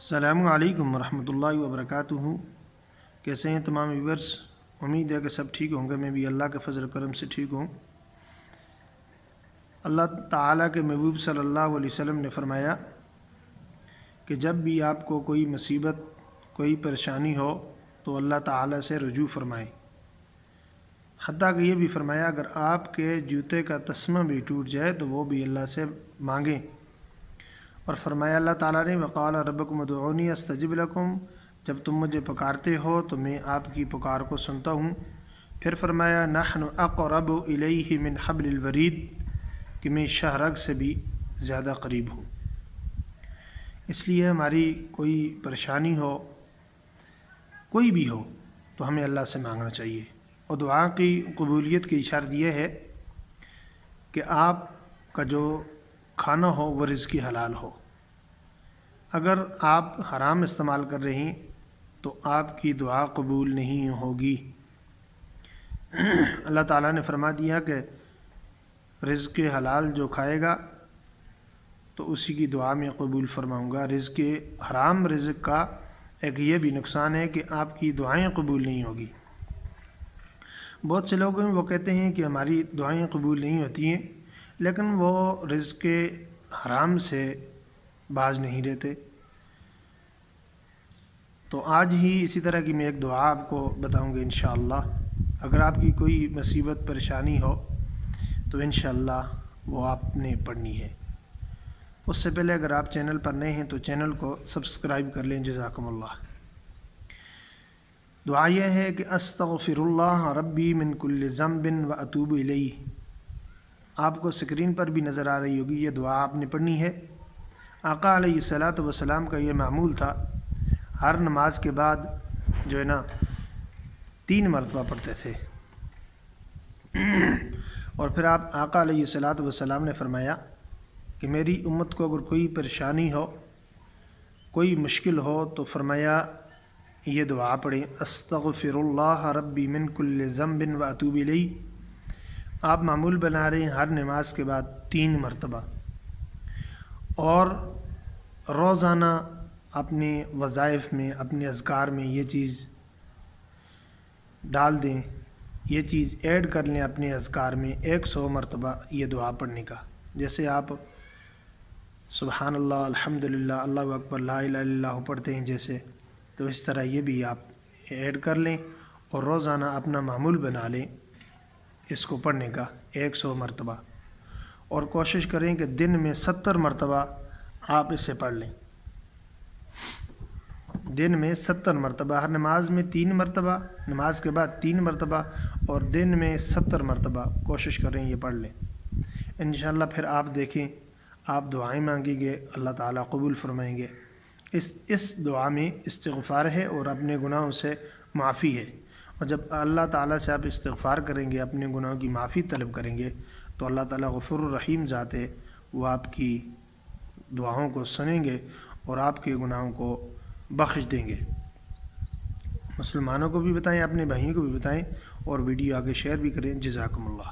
السلام علیکم ورحمۃ اللہ وبرکاتہ۔ کیسے ہیں تمام ویورز؟ امید ہے کہ سب ٹھیک ہوں گے۔ میں بھی اللہ کے فضل و کرم سے ٹھیک ہوں۔ اللہ تعالیٰ کے محبوب صلی اللہ علیہ وسلم نے فرمایا کہ جب بھی آپ کو کوئی مصیبت، کوئی پریشانی ہو تو اللہ تعالیٰ سے رجوع فرمائیں۔ حتیٰ کہ یہ بھی فرمایا اگر آپ کے جوتے کا تسمہ بھی ٹوٹ جائے تو وہ بھی اللہ سے مانگیں۔ اور فرمایا اللہ تعالیٰ نے وقال ربکم ادعونی استجب لکم، جب تم مجھے پکارتے ہو تو میں آپ کی پکار کو سنتا ہوں۔ پھر فرمایا نحن اقرب الیہ من حبل الورید، کہ میں شاہ رگ سے بھی زیادہ قریب ہوں۔ اس لیے ہماری کوئی پریشانی ہو، کوئی بھی ہو، تو ہمیں اللہ سے مانگنا چاہیے۔ اور دعا کی قبولیت کی شرط یہ ہے کہ آپ کا جو کھانا ہو وہ رزق حلال ہو۔ اگر آپ حرام استعمال کر رہے ہیں تو آپ کی دعا قبول نہیں ہوگی۔ اللہ تعالیٰ نے فرما دیا کہ رزق حلال جو کھائے گا تو اسی کی دعا میں قبول فرماؤں گا۔ حرام رزق کا ایک یہ بھی نقصان ہے کہ آپ کی دعائیں قبول نہیں ہوگی۔ بہت سے لوگ ہیں وہ کہتے ہیں کہ ہماری دعائیں قبول نہیں ہوتی ہیں، لیکن وہ رزق حرام سے باز نہیں رہتے۔ تو آج ہی اسی طرح کی میں ایک دعا آپ کو بتاؤں گا انشاءاللہ۔ اگر آپ کی کوئی مصیبت پریشانی ہو تو انشاءاللہ وہ آپ نے پڑھنی ہے۔ اس سے پہلے اگر آپ چینل پر نئے ہیں تو چینل کو سبسکرائب کر لیں، جزاکم اللہ۔ دعا یہ ہے کہ استغفر اللہ ربی من کل ذنب و اتوب الیہ۔ آپ کو سکرین پر بھی نظر آ رہی ہوگی، یہ دعا آپ نے پڑھنی ہے۔ آقا علیہ الصلاۃ والسلام کا یہ معمول تھا، ہر نماز کے بعد جو ہے نا 3 مرتبہ پڑھتے تھے۔ اور پھر آقا علیہ الصلاۃ والسلام نے فرمایا کہ میری امت کو اگر کوئی پریشانی ہو، کوئی مشکل ہو تو فرمایا یہ دعا پڑھیں، استغفر اللہ ربی من کل ذنب و اتوب الیہ۔ آپ معمول بنا رہے ہیں ہر نماز کے بعد 3 مرتبہ، اور روزانہ اپنے وظائف میں، اپنے اذکار میں یہ چیز ڈال دیں، یہ چیز ایڈ کر لیں اپنے اذکار میں 100 مرتبہ یہ دعا پڑھنے کا۔ جیسے آپ سبحان اللہ، الحمدللہ، اللہ اکبر، لا الہ الا اللہ پڑھتے ہیں جیسے، تو اس طرح یہ بھی آپ ایڈ کر لیں اور روزانہ اپنا معمول بنا لیں اس کو پڑھنے کا 100 مرتبہ، اور کوشش کریں کہ دن میں 70 مرتبہ آپ اسے پڑھ لیں۔ دن میں 70 مرتبہ، ہر نماز میں 3 مرتبہ، نماز کے بعد 3 مرتبہ، اور دن میں 70 مرتبہ کوشش کریں یہ پڑھ لیں۔ انشاءاللہ پھر آپ دیکھیں، آپ دعائیں مانگیں گے، اللہ تعالیٰ قبول فرمائیں گے۔ اس دعا میں استغفار ہے اور اپنے گناہوں سے معافی ہے، اور جب اللہ تعالیٰ سے آپ استغفار کریں گے، اپنے گناہوں کی معافی طلب کریں گے، تو اللہ تعالیٰ غفور الرحیم ذات ہے، وہ آپ کی دعاؤں کو سنیں گے اور آپ کے گناہوں کو بخش دیں گے۔ مسلمانوں کو بھی بتائیں، اپنے بھائیوں کو بھی بتائیں، اور ویڈیو آگے شیئر بھی کریں۔ جزاکم اللہ۔